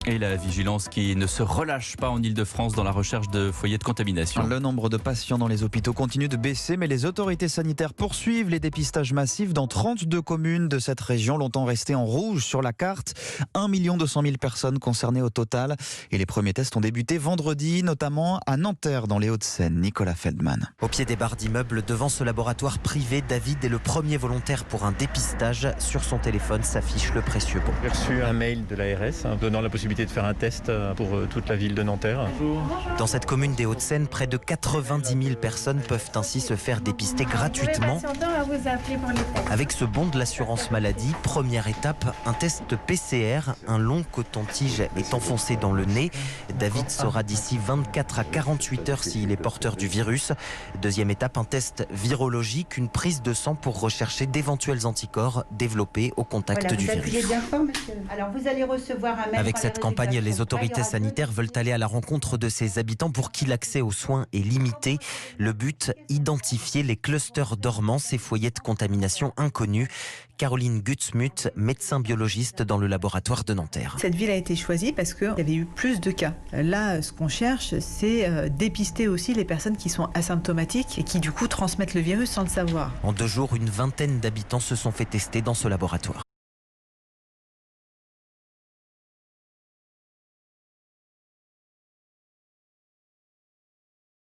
Et la vigilance qui ne se relâche pas en Ile-de-France dans la recherche de foyers de contamination. Le nombre de patients dans les hôpitaux continue de baisser, mais les autorités sanitaires poursuivent les dépistages massifs dans 32 communes de cette région, longtemps restées en rouge sur la carte. 1 200 000 personnes concernées au total. Et les premiers tests ont débuté vendredi, notamment à Nanterre, dans les Hauts-de-Seine. Nicolas Feldman. Au pied des barres d'immeubles, devant ce laboratoire privé, David est le premier volontaire pour un dépistage. Sur son téléphone s'affiche le précieux bon. J'ai reçu un mail de l'ARS donnant la possibilité de faire un test pour toute la ville de Nanterre. Dans cette commune des Hauts-de-Seine, près de 90 000 personnes peuvent ainsi se faire dépister gratuitement. Avec ce bon de l'assurance maladie, première étape, un test PCR. Un long coton-tige est enfoncé dans le nez. David saura d'ici 24 à 48 heures s'il est porteur du virus. Deuxième étape, un test virologique, une prise de sang pour rechercher d'éventuels anticorps développés au contact du virus. Bien fort, monsieur. Alors, vous allez recevoir un mail. Avec cette campagne, les autorités sanitaires veulent aller à la rencontre de ces habitants pour qui l'accès aux soins est limité. Le but, identifier les clusters dormants, ces foyers de contamination inconnus. Caroline Gutsmuth, médecin biologiste dans le laboratoire de Nanterre. Cette ville a été choisie parce qu'il y avait eu plus de cas. Là, ce qu'on cherche, c'est dépister aussi les personnes qui sont asymptomatiques et qui du coup transmettent le virus sans le savoir. En 2 jours, une vingtaine d'habitants se sont fait tester dans ce laboratoire.